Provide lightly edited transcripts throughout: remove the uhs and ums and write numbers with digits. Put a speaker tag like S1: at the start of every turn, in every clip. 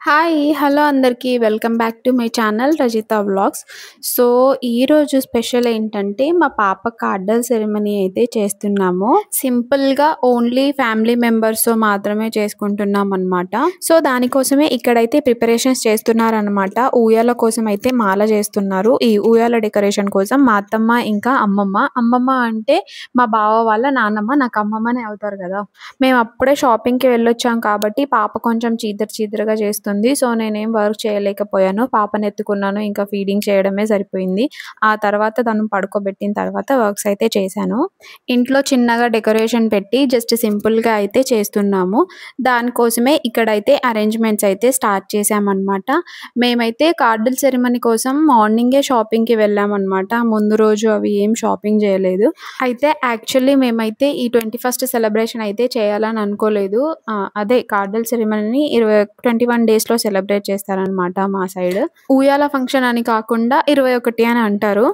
S1: Hi! Hello అందరికీ. Welcome back to my channel Rajitha vlogs. So, ఈరోజు special ఏంటంటే, మా పాప కార్డల్ సెరమనీ అయితే చేస్తున్నాము. సింపుల్‌గా ఓన్లీ ఫ్యామిలీ మెంబర్స్‌తో మాత్రమే చేసుకుంటున్నామనమాట. సో, దానికోసమే ఇక్కడైతే ప్రిపరేషన్స్ చేస్తున్నారనమాట. ఊయల కోసం అయితే మాల చేస్తున్నారు. ఈ ఊయల డెకరేషన్ కోసం మా అత్తమ్మ, ఇంకా అమ్మమ్మ. అమ్మమ్మ అంటే మా బావ వాళ్ళ నాన్నమ్మ. నాకు అమ్మమ్మనే అవుతారు కదా! మేము అప్పుడే షాపింగ్‌కి వెళ్ళొచ్చాం కాబట్టి, పాప కొంచెం చీదరగా చేస్తుంది. సో, నేనేం వర్క్ చేయలేకపోయాను. పాపని ఎత్తుకున్నాను. ఇంకా ఫీడింగ్ చేయడమే సరిపోయింది. ఆ తర్వాత తను పడుకోబెట్టిన తర్వాత వర్క్స్ అయితే చేశాను. ఇంట్లో చిన్నగా డెకరేషన్ పెట్టి జస్ట్ సింపుల్‌గా అయితే చేస్తున్నాము. దానికోసమే ఇక్కడైతే అరేంజ్‌మెంట్స్ అయితే స్టార్ట్ చేశామనమాట. మేమైతే కార్డల్ సెరమనీ కోసం మార్నింగే షాపింగ్‌కి వెళ్ళామనమాట. ముందు రోజు అవి ఏం షాపింగ్ చేయలేదు. అయితే యాక్చువల్లీ మేమైతే ఈ 21st సెలబ్రేషన్ అయితే చేయాలని అనుకోలేదు. అదే కార్డల్ సెరమనీని 21 డేస్‌లో సెలబ్రేట్ చేస్తారనమాట మా సైడ్. ఊయాల ఫంక్షన్ అని కాకుండా 21 అని అంటారు.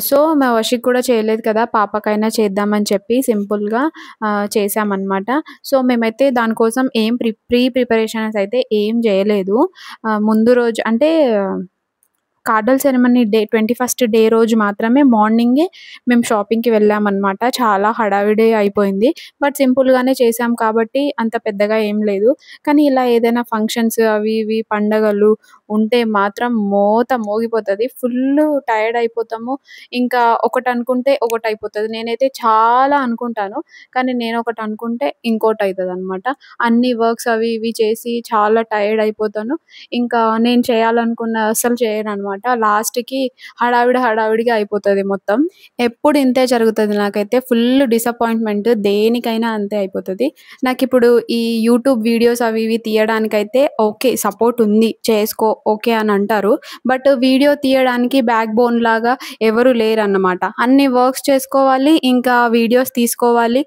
S1: సో, మా వషిక్ కూడా చేయలేదు కదా! పాపకైనా చేద్దామని చెప్పి సింపుల్‌గా చేశామనమాట. సో, మేమైతే దానికోసం ఏం ప్రీ ప్రిపరేషన్స్ అయితే ఏం చేయలేదు. ముందు రోజు అంటే కార్డల్ సెరమనీ 21st డే రోజు మాత్రమే మార్నింగే మేము షాపింగ్‌కి వెళ్ళామనమాట. చాలా హడావిడి అయిపోయింది. బట్ సింపుల్‌గానే చేశాం కాబట్టి అంత పెద్దగా ఏం లేదు. కానీ ఇలా ఏదైనా ఫంక్షన్స్ అవి ఇవి పండగలు ఉంటే మాత్రం మోగిపోతది. ఫుల్లు టైర్డ్ అయిపోతాము. ఇంకా ఒకటనుకుంటే ఒకటయిపోతది. నేనైతే చాలా అనుకుంటాను. కానీ నేనొకటి అనుకుంటే ఇంకోటయితదనమాట. అన్ని వర్క్స్ అవి ఇవి చేసి చాలా టైర్డ్ అయిపోతాను. ఇంకా నేను చేయాలనుకున్న అస్సలు చేయననమాట. లాస్ట్‌కి హడావిడిగా అయిపోతది మొత్తం. ఎప్పుడు ఇంతే జరుగుతది నాకైతే. Full disappointment. దేనికైనా అంతే అయిపోతది. నాకిప్పుడు ఈ యూట్యూబ్ వీడియోస్ అవి ఇవి తీయడానికైతే ఓకే. సపోర్ట్ ఉంది. చేసుకో ఓకే అని అంటారు. బట్ వీడియో తీయడానికి బ్యాక్ బోన్ లాగా ఎవరు లేరన్నమాట. అన్ని వర్క్స్ చేసుకోవాలి. ఇంకా వీడియోస్ తీసుకోవాలి.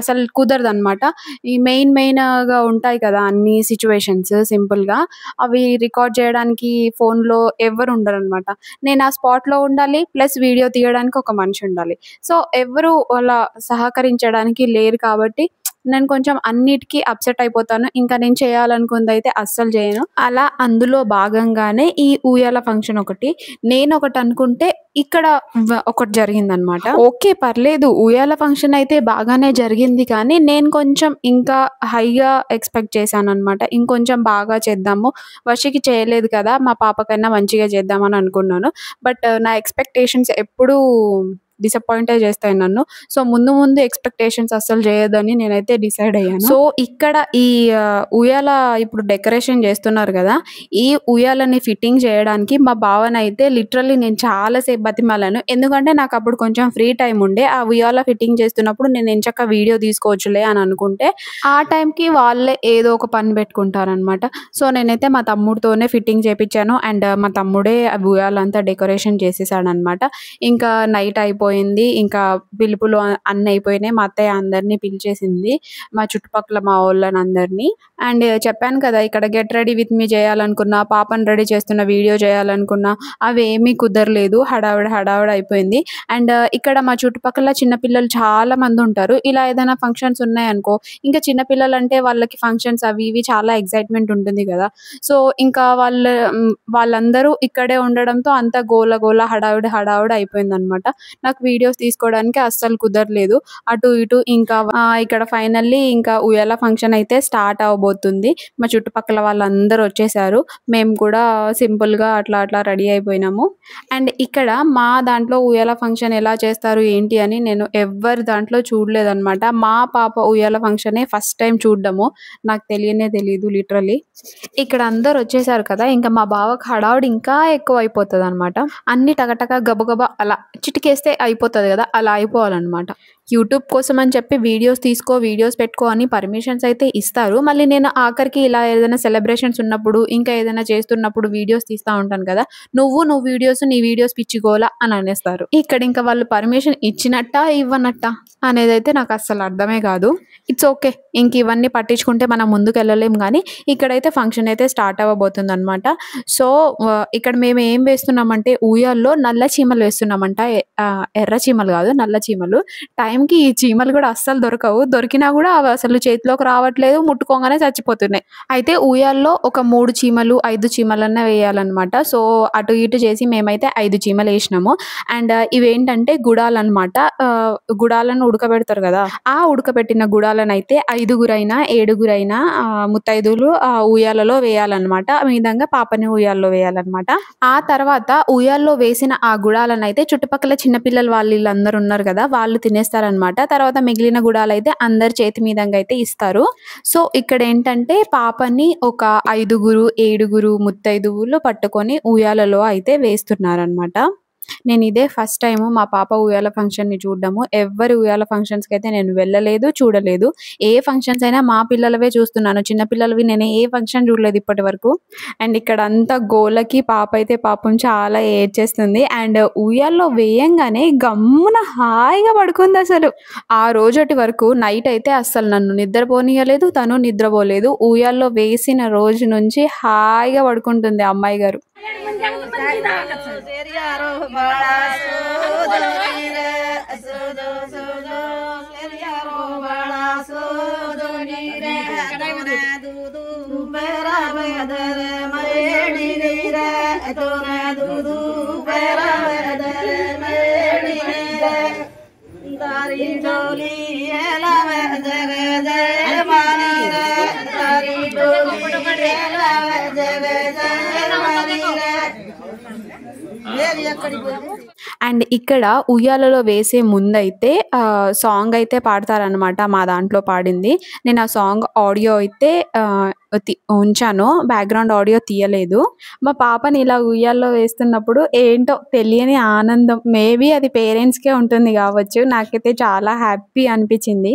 S1: అసలు కుదరదనమాట. ఈ మెయిన్‌గా ఉంటాయి కదా! అన్ని సిట్యుయేషన్స్ సింపుల్‌గా. అవి రికార్డ్ చేయడానికి ఫోన్‌లో ఎవ్వరు ఉండరనమాట. నేను ఆ స్పాట్‌లో ఉండాలి. ప్లస్ వీడియో తీయడానికి ఒక మనిషి ఉండాలి. సో, ఎవ్వరు అలా సహకరించడానికి లేరు కాబట్టి నేను కొంచెం అన్నిటికి అప్సెట్ అయిపోతాను. ఇంకా నేను చేయాలనుకుందైతే అస్సలు చేయను. అలా అందులో భాగంగానే ఈ ఊయల ఫంక్షన్ ఒకటి. నేనొకటి అనుకుంటే ఇక్కడ ఒకటి జరిగిందనమాట. ఓకే. పర్లేదు. ఊయల ఫంక్షన్ అయితే బాగానే జరిగింది కానీ నేను కొంచెం ఇంకా హైగా ఎక్స్‌పెక్ట్ చేశాననమాట. ఇంకొంచెం బాగా చేద్దాము. వర్షికి చేయలేదు కదా! మా పాపకైనా మంచిగా చేద్దామని అనుకున్నాను. బట్ నా ఎక్స్‌పెక్టేషన్స్ ఎప్పుడూ డిసప్పాయింటే చేస్తాయి నన్ను. సో, ముందు ఎక్స్‌పెక్టేషన్స్ అస్సలు చేయొద్దని నేనైతే డిసైడ్ అయ్యాను. సో, ఇక్కడ ఈ ఉయ్యాల ఇప్పుడు డెకరేషన్ చేస్తున్నారు కదా! ఈ ఉయ్యాలని ఫిట్టింగ్ చేయడానికి మా బావనైతే లిటరల్లీ నేను చాలా సేపు బతిమాలాను. ఎందుకంటే నాకప్పుడు కొంచెం ఫ్రీ టైమ్ ఉండే. ఆ ఉయ్యాల ఫిట్టింగ్ చేస్తున్నప్పుడు నేను ఎంచక్కా వీడియో తీసుకోవచ్చులే అని అనుకుంటే, ఆ టైంకి వాళ్ళే ఏదో ఒక పని పెట్టుకుంటారనమాట. సో, నేనైతే మా తమ్ముడితోనే ఫిట్టింగ్ చేపిచ్చాను. అండ్ మా తమ్ముడే ఆ ఉయ్యాలంతా డెకరేషన్ చేసేసాడనమాట. ఇంకా నైట్ అయిపోయింది. ఇంకా పిలుపులు అన్నీ అయిపోయినాయి. మా అత్తయ్య అందరిని పిలిచేసింది. మా చుట్టుపక్కల మా వోళ్ళనందరిని. అండ్ చెప్పాను కదా! ఇక్కడ గెట్ రెడీ విత్ మీ చేయాలనుకున్నా, పాపని రెడీ చేస్తున్న వీడియో చేయాలనుకున్నా అవేమీ కుదరలేదు. హడావిడి అయిపోయింది. అండ్ ఇక్కడ మా చుట్టుపక్కల చిన్న పిల్లలు చాలా మందుంటారు. ఇలా ఏదైనా ఫంక్షన్స్ ఉన్నాయనుకో, ఇంకా చిన్న పిల్లలంటే వాళ్ళకి ఫంక్షన్స్ అవి ఇవి చాలా ఎక్సైట్‌మెంట్ ఉంటుంది కదా! సో, ఇంకా వాళ్ళందరూ ఇక్కడే ఉండడంతో అంతా గోల హడావిడి అయిపోయిందనమాట. నాకు వీడియోస్ తీసుకోవడానికి అస్సలు కుదరలేదు. అటు ఇటు ఇంకా ఇక్కడ ఫైనల్లీ ఇంకా ఉయ్యాల ఫంక్షన్ అయితే స్టార్ట్ అవ్వబోతుంది. మా చుట్టుపక్కల వాళ్ళందరూ వచ్చేసారు. మేము కూడా సింపుల్‌గా అట్లా రెడీ అయిపోయినాము. అండ్ ఇక్కడ మా దాంట్లో ఉయ్యాల ఫంక్షన్ ఎలా చేస్తారు ఏంటి అని నేను ఎవ్వరి దాంట్లో చూడలేదనమాట. మా పాప ఉయ్యాల ఫంక్షనే ఫస్ట్ టైమ్ చూడడము. నాకు తెలీదు లిటరల్లీ. ఇక్కడ అందరూ వచ్చేసారు కదా! ఇంకా మా బావకి హడావుడి ఇంకా ఎక్కువైపోతదనమాట. అన్నీ టకటక గబగబా అలా చిటికేస్తే అయిపోతది కదా! అలా అయిపోవాలనమాట. యూట్యూబ్ కోసం అని చెప్పి వీడియోస్ పెట్టుకో అని పర్మిషన్స్ అయితే ఇస్తారు. మళ్ళీ నేను ఆఖరికి ఇలా ఏదైనా సెలబ్రేషన్స్ ఉన్నప్పుడు, ఇంకా ఏదైనా చేస్తున్నప్పుడు వీడియోస్ తీస్తా ఉంటాను కదా! నీ వీడియోస్ పిచ్చిగోల అని అనేస్తారు. ఇక్కడ ఇంకా వాళ్ళు పర్మిషన్ ఇచ్చినట్టా, ఇవ్వనట్టా అనేదైతే నాకు అస్సలు అర్థమే కాదు. It's okay. ఇంక ఇవన్నీ పట్టించుకుంటే మనం ముందుకెళ్ళలేం గానీ, ఇక్కడైతే ఫంక్షన్ అయితే స్టార్ట్ అవ్వబోతుందనమాట. సో, ఇక్కడ మేము ఏం వేస్తున్నామంటే ఊయల్లో నల్ల చీమలు వేస్తున్నామంట. ఎర్ర చీమలు కాదు, నల్ల చీమలు. టైం టైంకి ఈ చీమలు కూడా అస్సలు దొరకవు. దొరికినా కూడా అవి అసలు చేతిలోకి రావట్లేదు, ముట్టుకోగానే చచ్చిపోతున్నాయి. అయితే ఉయ్యాల్లో ఒక 3 చీమలు 5 చీమలన్నా వేయాలన్నమాట. సో అటు ఇటు చేసి మేమైతే 5 చీమలు వేసినాము. అండ్ ఇవేంటంటే గుడాలన్నమాట. గుడాలను ఉడకబెడతారు కదా, ఆ ఉడకబెట్టిన గుడాలను అయితే 5గురైనా 7గురైనా ముత్తైదువులు ఉయ్యాలలో వేయాలన్నమాట. ఆ విధంగా పాపని ఉయ్యాల్లో వేయాలన్నమాట. ఆ తర్వాత ఉయ్యాల్లో వేసిన ఆ గుడాలను అయితే చుట్టుపక్కల చిన్నపిల్లలు వీళ్ళందరూ ఉన్నారు కదా, వాళ్ళు తినేస్తారనమాట. తర్వాత మిగిలిన గుడాలు అయితే అందరి చేతి మీదంగా అయితే ఇస్తారు. సో ఇక్కడ ఏంటంటే పాపని ఒక 5గురు 7గురు ముత్తైదువులు పట్టుకొని ఉయ్యాలలో అయితే వేస్తున్నారనమాట. నేను ఇదే ఫస్ట్ టైము మా పాప ఉయ్యాల ఫంక్షన్ని చూడడము. ఎవ్వరి ఉయ్యాల ఫంక్షన్స్కి అయితే నేను వెళ్ళలేదు, చూడలేదు. ఏ ఫంక్షన్స్ అయినా మా పిల్లలవే చూస్తున్నాను, చిన్న పిల్లలవి నేను ఏ ఫంక్షన్ చూడలేదు ఇప్పటి వరకు. అండ్ ఇక్కడ అంతా గోలకి పాప అయితే పాపం చాలా ఏడ్చేస్తుంది. అండ్ ఉయ్యాల్లో వేయంగానే గమ్మున హాయిగా పడుకుంది అసలు. ఆ రోజటి వరకు నైట్ అయితే అస్సలు నన్ను నిద్రపోనీయలేదు, తను నిద్రపోలేదు. ఉయ్యాల్లో వేసిన రోజు నుంచి హాయిగా పడుకుంటుంది అమ్మాయి గారు. అండ్ ఇక్కడ ఉయ్యాలలో వేసే ముందైతే సాంగ్ అయితే పాడతారనమాట. మా దాంట్లో పాడింది. నేను ఆ సాంగ్ ఆడియో అయితే ఉంచాను, బ్యాక్గ్రౌండ్ ఆడియో తీయలేదు. మా పాపని ఇలా ఉయ్యాల్లో వేస్తున్నప్పుడు ఏంటో తెలియని ఆనందం, మేబీ అది పేరెంట్స్కే ఉంటుంది కావచ్చు, నాకైతే చాలా హ్యాపీ అనిపించింది.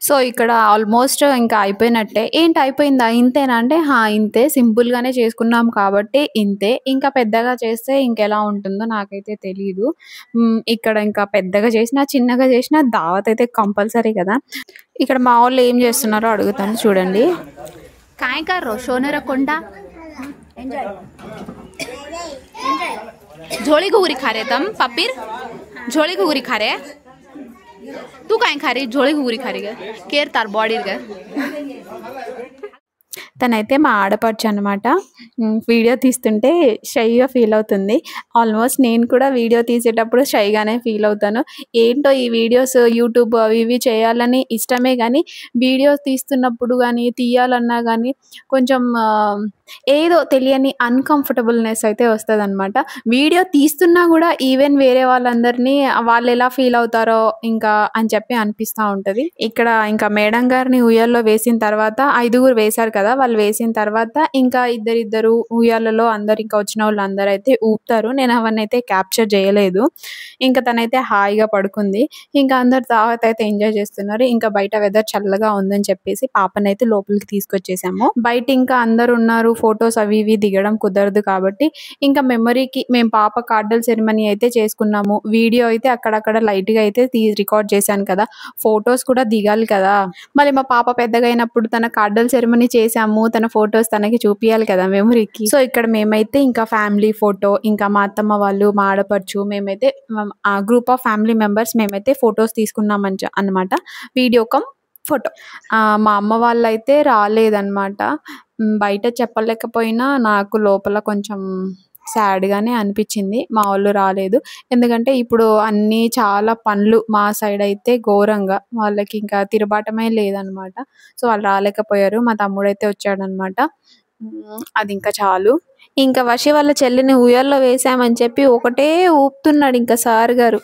S1: సో ఇక్కడ ఆల్మోస్ట్ ఇంకా అయిపోయినట్టే. ఏంటి అయిపోయిందా, ఇంతేనా అంటే ఇంతే, సింపుల్గానే చేసుకున్నాం కాబట్టి ఇంతే, ఇంకా పెద్దగా చేస్తే ఇంకెలా ఉంటుందో నాకైతే తెలీదు. ఇక్కడ ఇంకా పెద్దగా చేసినా చిన్నగా చేసినా దావత్ అయితే కంపల్సరీ కదా. ఇక్కడ మా వాళ్ళు ఏం చేస్తున్నారో అడుగుతాను, చూడండి.
S2: काय कर रो सोनेर कोंडा झोळी घुगरी खा रे तम पप्पीर झोळी घुगरी खा रे तू काय खा रे झोळी घुगरी खा रे ग केर तार बॉडी ग
S1: తనైతే మా ఆడపడుచు అనమాట. వీడియో తీస్తుంటే షైగా ఫీల్ అవుతుంది. ఆల్మోస్ట్ నేను కూడా వీడియో తీసేటప్పుడు షైగానే ఫీల్ అవుతాను. ఏంటో ఈ వీడియోస్ యూట్యూబ్ అవి ఇవి చేయాలని ఇష్టమే, కానీ వీడియోస్ తీస్తున్నప్పుడు కానీ తీయాలన్నా కానీ కొంచెం ఏదో తెలియని అన్కంఫర్టబుల్నెస్ అయితే వస్తుంది అనమాట. వీడియో తీస్తున్నా కూడా ఈవెన్ వేరే వాళ్ళందరినీ వాళ్ళు ఎలా ఫీల్ అవుతారో ఇంకా అని చెప్పి అనిపిస్తూ ఉంటుంది. ఇక్కడ ఇంకా మేడం గారిని ఉయ్యాల్లో వేసిన తర్వాత 5గురు వేశారు కదా, వాళ్ళు వేసిన తర్వాత ఇంకా ఇద్దరు ఉయ్యాలలో అందరు ఇంకా వచ్చిన వాళ్ళు అందరూ అయితే ఊపుతారు. నేను అవన్నీ అయితే క్యాప్చర్ చేయలేదు. ఇంకా తనైతే హాయిగా పడుకుంది. ఇంకా అందరు తర్వాత అయితే ఎంజాయ్ చేస్తున్నారు. ఇంకా బయట వెదర్ చల్లగా ఉందని చెప్పేసి పాపనైతే లోపలికి తీసుకొచ్చేసాము. బయట ఇంకా అందరు ఉన్నారు, ఫొటోస్ అవి ఇవి దిగడం కుదరదు కాబట్టి ఇంకా మెమరీకి మేము పాప కార్డల్ సెరమనీ అయితే చేసుకున్నాము. వీడియో అయితే అక్కడక్కడ లైట్గా అయితే రికార్డ్ చేశాను కదా, ఫొటోస్ కూడా దిగాలి కదా. మళ్ళీ మా పాప పెద్దగా అయినప్పుడు తన కార్డల్ సెరమనీ చేసాము, తన ఫొటోస్ తనకి చూపించాలి కదా మెమరీకి. సో ఇక్కడ మేమైతే ఇంకా ఫ్యామిలీ ఫోటో, ఇంకా మా అత్తమ్మ వాళ్ళు, మా ఆడపడుచు, మేమైతే ఆ గ్రూప్ ఆఫ్ ఫ్యామిలీ మెంబర్స్ మేమైతే ఫొటోస్ తీసుకున్నాం అన్నమాట. Video come photo. మా అమ్మ వాళ్ళైతే రాలేదన్నమాట. బయట చెప్పలేకపోయినా నాకు లోపల కొంచెం సాడ్గానే అనిపించింది మా వాళ్ళు రాలేదు. ఎందుకంటే ఇప్పుడు అన్నీ చాలా పనులు మా సైడ్ అయితే ఘోరంగా, వాళ్ళకి ఇంకా తిరబాటమే లేదనమాట. సో వాళ్ళు రాలేకపోయారు. మా తమ్ముడైతే వచ్చాడనమాట. అది ఇంకా చాలు. ఇంకా వషి వాళ్ళ చెల్లిని ఉయ్యాల్లో వేసామని చెప్పి ఒకటే ఊపుతున్నాడు ఇంకా సార్ గారు.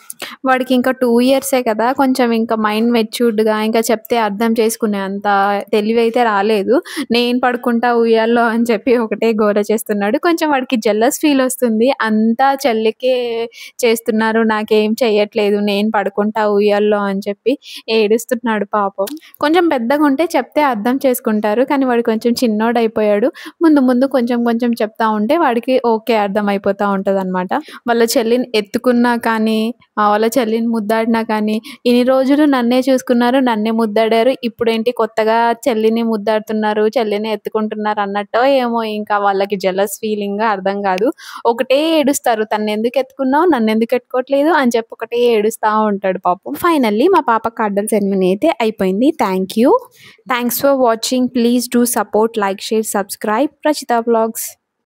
S1: వాడికి ఇంకా 2 ఇయర్సే కదా, కొంచెం ఇంకా మైండ్ మెచ్యూర్డ్గా ఇంకా చెప్తే అర్థం చేసుకునే అంత తెలివి అయితే రాలేదు. నేను పడుకుంటా ఉయ్యాల్లో అని చెప్పి ఒకటే గోల చేస్తున్నాడు. కొంచెం వాడికి జెల్లస్ ఫీల్ వస్తుంది, అంతా చెల్లికే చేస్తున్నారు, నాకేం చెయ్యట్లేదు, నేను పడుకుంటా ఉయ్యాల్లో అని చెప్పి ఏడుస్తున్నాడు పాపం. కొంచెం పెద్దగా ఉంటే చెప్తే అర్థం చేసుకుంటారు, కానీ వాడు కొంచెం చిన్నోడు అయిపోయాడు. ముందు ముందు కొంచెం కొంచెం చెప్తా ఉంటే వాడికి ఓకే అర్థమైపోతూ ఉంటదనమాట. వాళ్ళ చెల్లిని ఎత్తుకున్నా కానీ, వాళ్ళ చెల్లిని ముద్దాడినా కానీ, ఇన్ని రోజులు నన్నే చూసుకున్నారు, నన్నే ముద్దాడారు. ఇప్పుడేంటి కొత్తగా చెల్లిని ముద్దాడుతున్నారు, చెల్లిని ఎత్తుకుంటున్నారు అన్నట్టో ఏమో ఇంకా వాళ్ళకి జెలస్ ఫీలింగ్ అర్థం కాదు. ఒకటే ఏడుస్తారు, తన్నెందుకు ఎత్తుకున్నావు, నన్నెందుకు ఎత్తుకోవట్లేదు అని చెప్పి ఒకటే ఏడుస్తూ ఉంటాడు పాపం. ఫైనల్లీ మా పాప కార్డల్ సెరమనీ అయితే అయిపోయింది. Thanks for watching. Please do support, like, share, subscribe Rachitha vlogs.